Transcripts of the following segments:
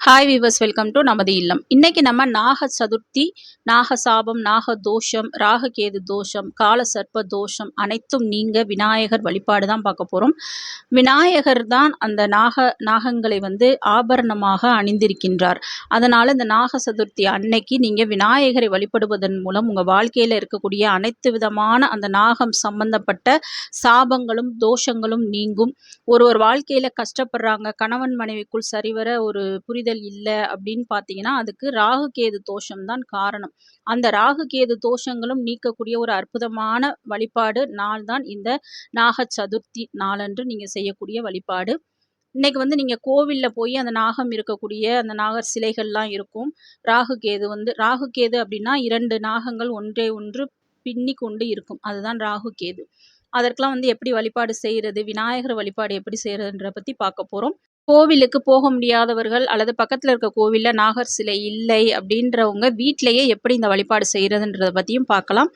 Hi viewers, welcome to நமது இல்லம். இன்னைக்கு நம்ம நாக சதுர்த்தி, நாக சாபம், நாக தோஷம், ராகு கேது தோஷம், கால சர்ப்ப தோஷம் அனைத்தும் நீங்க விநாயகர் வழிபாடு தான் பார்க்க போகிறோம். விநாயகர் தான் அந்த நாகங்களை ஆபரணமாக அணிந்திருக்கின்றார். அதனால் இந்த நாக சதுர்த்தி அன்னைக்கு நீங்கள் விநாயகரை வழிபடுவதன் மூலம் உங்கள் வாழ்க்கையில் இருக்கக்கூடிய அனைத்து விதமான அந்த நாகம் சம்பந்தப்பட்ட சாபங்களும் தோஷங்களும் நீங்கும். ஒரு வாழ்க்கையில் கஷ்டப்படுறாங்க, கணவன் மனைவிக்குள் சரிவர ஒரு புரிதல் இல்லை அப்படின்னு பார்த்தீங்கன்னா அதுக்கு ராகு கேது தோஷம் தான் காரணம். அந்த ராகு கேது தோஷங்களும் நீக்கக்கூடிய ஒரு அற்புதமான வழிபாடு நாள் தான் இந்த நாக சதுர்த்தி நாளன்று நீங்கள் செய்யக்கூடிய வழிபாடு. இன்னைக்கு நீங்கள் கோவிலில் போய் அந்த நாகம் இருக்கக்கூடிய அந்த நாகர் சிலைகள்லாம் இருக்கும். ராகு கேது அப்படின்னா 2 நாகங்கள் ஒன்றை ஒன்று பின்னி கொண்டு இருக்கும், அதுதான் ராகு கேது. அதற்கெல்லாம் எப்படி வழிபாடு செய்கிறது, விநாயகர் வழிபாடு எப்படி செய்கிறதுன்ற பற்றி பார்க்க போகிறோம். கோவிலுக்கு போக முடியாதவர்கள் அல்லது பக்கத்தில் இருக்க கோவிலில் நாகர் சிலை இல்லை அப்படின்றவங்க வீட்டிலையே எப்படி இந்த வழிபாடு செய்கிறதுன்றதை பற்றியும் பார்க்கலாம்.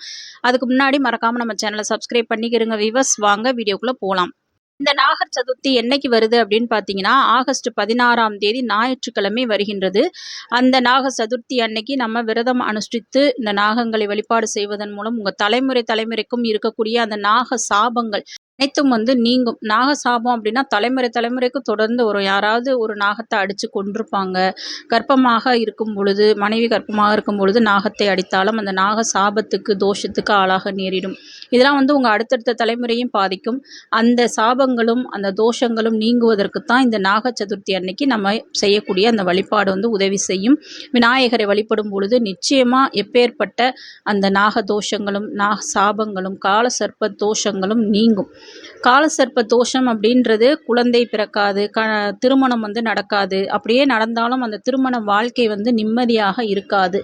அதுக்கு முன்னாடி மறக்காமல் நம்ம சேனலை சப்ஸ்கிரைப் பண்ணிக்கிறங்க வியூவர்ஸ். வாங்க வீடியோக்குள்ளே போகலாம். இந்த நாகர் சதுர்த்தி என்னைக்கு வருது அப்படின்னு பார்த்தீங்கன்னா ஆகஸ்ட் 16ஆம் தேதி ஞாயிற்றுக்கிழமை வருகின்றது. அந்த நாக சதுர்த்தி அன்னைக்கு நம்ம விரதம் அனுஷ்டித்து இந்த நாகங்களை வழிபாடு செய்வதன் மூலம் உங்கள் தலைமுறைக்கும் இருக்கக்கூடிய அந்த நாக சாபங்கள் அனைத்தும் நீங்கும். நாக சாபம் அப்படின்னா தலைமுறைக்கு தொடர்ந்து யாராவது ஒரு நாகத்தை அடித்து கொண்டிருப்பாங்க. கர்ப்பமாக இருக்கும் பொழுது, மனைவி கர்ப்பமாக இருக்கும் பொழுது நாகத்தை அடித்தாலும் அந்த நாக சாபத்துக்கு தோஷத்துக்கு ஆளாக நேரிடும். இதெல்லாம் உங்கள் அடுத்தடுத்த தலைமுறையும் பாதிக்கும். அந்த சாபங்களும் அந்த தோஷங்களும் நீங்குவதற்கு தான் இந்த நாக சதுர்த்தி அன்னைக்கு நம்ம செய்யக்கூடிய அந்த வழிபாடு உதவி செய்யும். விநாயகரை வழிபடும் பொழுது நிச்சயமாக எப்பேற்பட்ட அந்த நாக தோஷங்களும் நாக சாபங்களும் கால சர்ப்ப தோஷங்களும் நீங்கும். காலசர்ப்ப தோஷம் அப்படின்றது குழந்தை பிறக்காது, திருமணம் நடக்காது. அப்படியே நடந்தாலும் அந்த திருமண வாழ்க்கை நிம்மதியாக இருக்காது.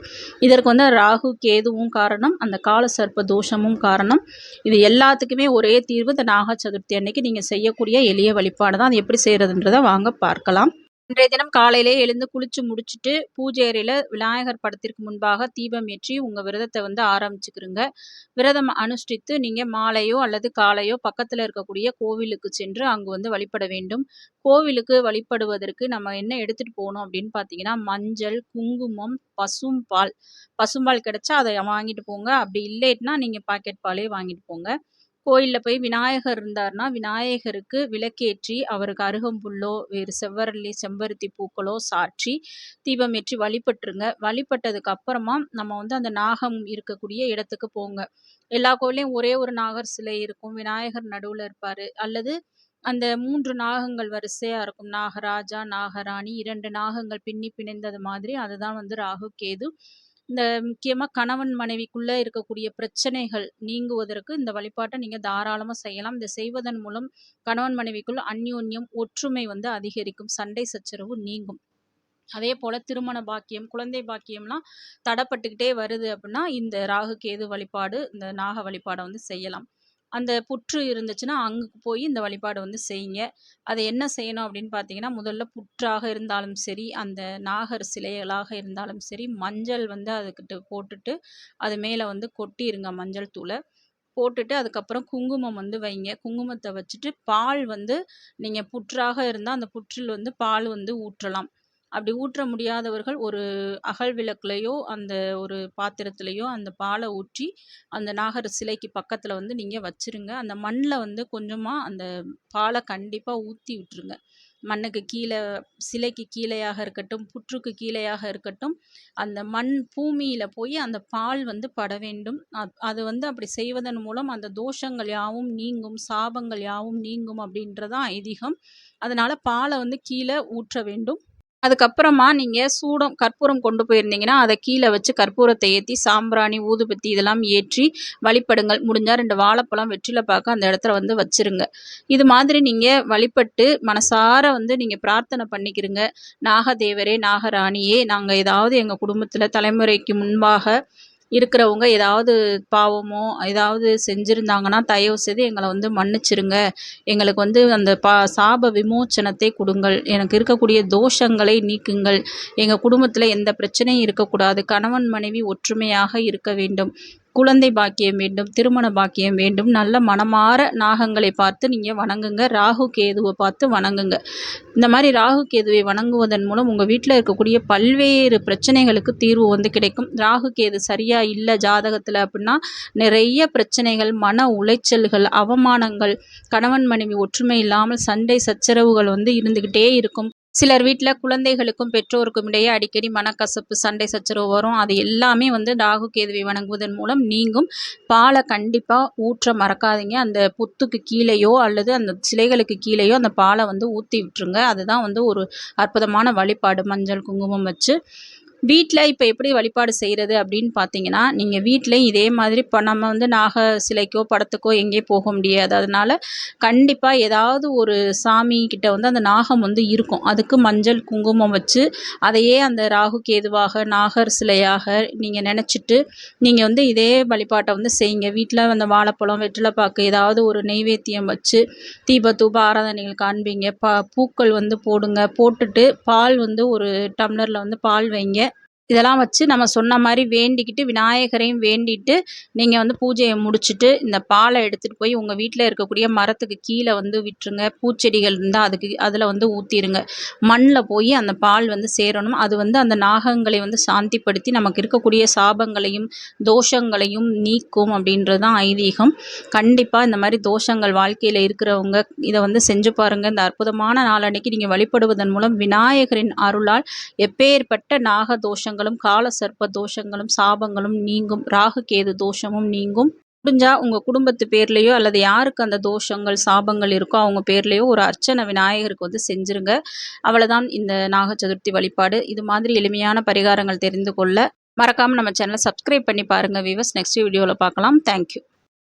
இதற்கு ராகு கேதுவும் காரணம், அந்த காலசர்ப்ப தோஷமும் காரணம். இது எல்லாத்துக்குமே ஒரே தீர்வு இந்த நாக சதுர்த்தி அன்னைக்கு நீங்கள் செய்யக்கூடிய எளிய வழிபாடு தான். அது எப்படி செய்கிறதுன்றதை வாங்க பார்க்கலாம். இன்றைய தினம் காலையிலே எழுந்து குளிச்சு முடிச்சுட்டு பூஜை அறையில் விநாயகர் படத்திற்கு முன்பாக தீபம் ஏற்றி உங்கள் விரதத்தை ஆரம்பிச்சுக்கிறங்க. விரதம் அனுஷ்டித்து நீங்கள் மாலையோ அல்லது காலையோ பக்கத்தில் இருக்கக்கூடிய கோவிலுக்கு சென்று அங்கு வழிபட வேண்டும். கோவிலுக்கு வழிபடுவதற்கு நம்ம என்ன எடுத்துகிட்டு போகணும் அப்படின்னு பார்த்தீங்கன்னா மஞ்சள், குங்குமம், பசும்பால் கிடைச்சா அதை வாங்கிட்டு போங்க. அப்படி இல்லைன்னா நீங்கள் பாக்கெட் பாலே வாங்கிட்டு போங்க. கோயிலில் போய் விநாயகர் இருந்தார்னா விநாயகருக்கு விளக்கேற்றி அவருக்கு அருகம்புல்லோ வேறு செம்பருத்தி பூக்களோ சாற்றி தீபம் ஏற்றி வழிபட்டுருங்க. வழிபட்டதுக்கு அப்புறமா நம்ம அந்த நாகம் இருக்கக்கூடிய இடத்துக்கு போங்க. எல்லா கோயிலையும் ஒரே ஒரு நாகர் சிலை இருக்கும், விநாயகர் நடுவில் இருப்பார். அல்லது அந்த 3 நாகங்கள் வரிசையாக இருக்கும், நாகராஜா நாகராணி, 2 நாகங்கள் பின்னி பிணைந்தது மாதிரி. அதுதான் ராகு கேது. இந்த முக்கியமாக கணவன் மனைவிக்குள்ளே இருக்கக்கூடிய பிரச்சனைகள் நீங்குவதற்கு இந்த வழிபாட்டை நீங்கள் தாராளமாக செய்யலாம். இதை செய்வதன் மூலம் கணவன் மனைவிக்குள் அந்யோன்யம் ஒற்றுமை அதிகரிக்கும், சண்டை சச்சரவு நீங்கும். அதே போல் திருமண பாக்கியம், குழந்தை பாக்கியம்லாம் தடைப்பட்டுக்கிட்டே வருது அப்படின்னா இந்த ராகு கேது வழிபாடு, இந்த நாக வழிபாடை செய்யலாம். அந்த புற்று இருந்துச்சுன்னா அங்கே போய் இந்த வழிபாடு செய்யுங்க. அதை என்ன செய்யணும் அப்படின்னு பார்த்தீங்கன்னா முதல்ல புற்றாக இருந்தாலும் சரி, அந்த நாகர் சிலைகளாக இருந்தாலும் சரி, மஞ்சள் அதுக்கிட்ட போட்டுட்டு அது மேலே கொட்டிடுங்க. மஞ்சள் தூளை போட்டுட்டு அதுக்கப்புறம் குங்குமம் வைங்க. குங்குமத்தை வச்சுட்டு பால் நீங்கள் புற்றாக இருந்தால் அந்த புற்றில் பால் ஊற்றலாம். அப்படி ஊற்ற முடியாதவர்கள் ஒரு அகல் விளக்குலையோ அந்த ஒரு பாத்திரத்துலையோ அந்த பாலை ஊற்றி அந்த நாகர் சிலைக்கு பக்கத்தில் நீங்கள் வச்சுருங்க. அந்த மண்ணில் கொஞ்சமாக அந்த பாலை கண்டிப்பாக ஊற்றி விட்டுருங்க. மண்ணுக்கு கீழே, சிலைக்கு கீழேயாக இருக்கட்டும், புற்றுக்கு கீழேயாக இருக்கட்டும், அந்த மண் பூமியில் போய் அந்த பால் பட வேண்டும். அது அப்படி செய்வதன் மூலம் அந்த தோஷங்கள் யாவும் நீங்கும், சாபங்கள் யாவும் நீங்கும் அப்படின்றதான் ஐதீகம். அதனால் பாலை கீழே ஊற்ற வேண்டும். அதுக்கப்புறமா நீங்கள் கற்பூரம் கொண்டு போயிருந்தீங்கன்னா அதை கீழே வச்சு கற்பூரத்தை ஏற்றி சாம்பிராணி, ஊதுபத்தி இதெல்லாம் ஏற்றி வழிபடுங்கள். முடிஞ்சால் 2 வாழைப்பழம், வெற்றிலை பாக்கு அந்த இடத்துல வச்சுருங்க. இது மாதிரி நீங்கள் வழிபட்டு மனசார நீங்கள் பிரார்த்தனை பண்ணிக்கிறங்க. நாகதேவரே, நாகராணியே, நாங்கள் ஏதாவது எங்கள் குடும்பத்தில் தலைமுறைக்கு முன்பாக இருக்கிறவங்க ஏதாவது பாவமோ ஏதாவது செஞ்சுருந்தாங்கன்னா தயவு செய்து எங்களை மன்னிச்சிருங்க. எங்களுக்கு அந்த சாப விமோச்சனத்தை கொடுங்கள். எனக்கு இருக்கக்கூடிய தோஷங்களை நீக்குங்கள். எங்கள் குடும்பத்தில் எந்த பிரச்சனையும் இருக்கக்கூடாது. கணவன் மனைவி ஒற்றுமையாக இருக்க வேண்டும். குழந்தை பாக்கியம் வேண்டும், திருமண பாக்கியம் வேண்டும், நல்ல மனமார நாகங்களை பார்த்து நீங்கள் வணங்குங்க. ராகு கேதுவை பார்த்து வணங்குங்க. இந்த மாதிரி ராகு கேதுவை வணங்குவதன் மூலம் உங்கள் வீட்டில் இருக்கக்கூடிய பல்வேறு பிரச்சனைகளுக்கு தீர்வு வந்து கிடைக்கும். ராகு கேது சரியாக இல்லை ஜாதகத்தில் அப்படின்னா நிறைய பிரச்சனைகள், மன உளைச்சல்கள், அவமானங்கள், கணவன் மனைவி ஒற்றுமை இல்லாமல் சண்டை சச்சரவுகள் வந்து இருந்துக்கிட்டே இருக்கும். சிலர் வீட்டில் குழந்தைகளுக்கும் பெற்றோருக்கும் இடையே அடிக்கடி மனக்கசப்பு, சண்டை சச்சரவு வரும். அது எல்லாமே வந்து ராகு கேதுவை வணங்குவதன் மூலம் நீங்கும். பாலை கண்டிப்பாக ஊற்ற மறக்காதீங்க. அந்த புத்துக்கு கீழேயோ அல்லது அந்த சிலைகளுக்கு கீழேயோ அந்த பாலை வந்து ஊற்றி விட்டுருங்க. அதுதான் வந்து ஒரு அற்புதமான வழிபாடு. மஞ்சள் குங்குமம் வச்சு வீட்டில் இப்போ எப்படி வழிபாடு செய்கிறது அப்படின்னு பார்த்தீங்கன்னா, நீங்கள் வீட்டில் இதே மாதிரி இப்போ நம்ம வந்து நாக சிலைக்கோ படத்துக்கோ எங்கேயும் போக முடியாது. அதனால் கண்டிப்பாக ஏதாவது ஒரு சாமி கிட்ட வந்து அந்த நாகம் வந்து இருக்கும். அதுக்கு மஞ்சள் குங்குமம் வச்சு அதையே அந்த ராகு கேதுவாக நாகர் சிலையாக நீங்கள் நினச்சிட்டு நீங்கள் வந்து இதே வழிபாட்டை வந்து செய்யுங்க. வீட்டில் அந்த வாழைப்பழம், வெற்றிலைப்பாக்கு ஏதாவது ஒரு நெய்வேத்தியம் வச்சு தீப தூப ஆராதனைகள் காண்பீங்க. பூக்கள் வந்து போடுங்க. போட்டுட்டு பால் வந்து ஒரு டம்ளரில் வந்து பால் வைங்க. இதெல்லாம் வச்சு நம்ம சொன்ன மாதிரி வேண்டிக்கிட்டு விநாயகரையும் வேண்டிட்டு நீங்கள் வந்து பூஜையை முடிச்சுட்டு இந்த பாலை எடுத்துகிட்டு போய் உங்கள் வீட்டில் இருக்கக்கூடிய மரத்துக்கு கீழே வந்து விட்டுருங்க. பூச்செடிகள் இருந்தால் அதில் வந்து ஊற்றிடுங்க. மண்ணில் போய் அந்த பால் வந்து சேரணும். அது வந்து அந்த நாகங்களை வந்து சாந்திப்படுத்தி நமக்கு இருக்கக்கூடிய சாபங்களையும் தோஷங்களையும் நீக்கும் அப்படின்றது தான் ஐதீகம். கண்டிப்பாக இந்த மாதிரி தோஷங்கள் வாழ்க்கையில் இருக்கிறவங்க இதை வந்து செஞ்சு பாருங்கள். இந்த அற்புதமான நாளன்னைக்கு நீங்கள் வழிபடுவதன் மூலம் விநாயகரின் அருளால் எப்பேற்பட்ட நாக தோஷங்களும் கால சர்ப்ப தோஷங்களும் சாபங்களும் நீங்கும். ராகு கேது தோஷமும் நீங்கும். முடிஞ்சா உங்கள் குடும்பத்து பேர்லேயோ அல்லது யாருக்கு அந்த தோஷங்கள் சாபங்கள் இருக்கோ அவங்க பேர்லேயோ ஒரு அர்ச்சனை விநாயகருக்கு வந்து செஞ்சுருங்க. அவ்வளோதான் இந்த நாக சதுர்த்தி வழிபாடு. இது மாதிரி எளிமையான பரிகாரங்கள் தெரிந்து கொள்ள மறக்காமல் நம்ம சேனலை சப்ஸ்கிரைப் பண்ணி பாருங்கள் வீவர்ஸ். நெக்ஸ்ட் வீடியோவில் பார்க்கலாம். தேங்க்யூ.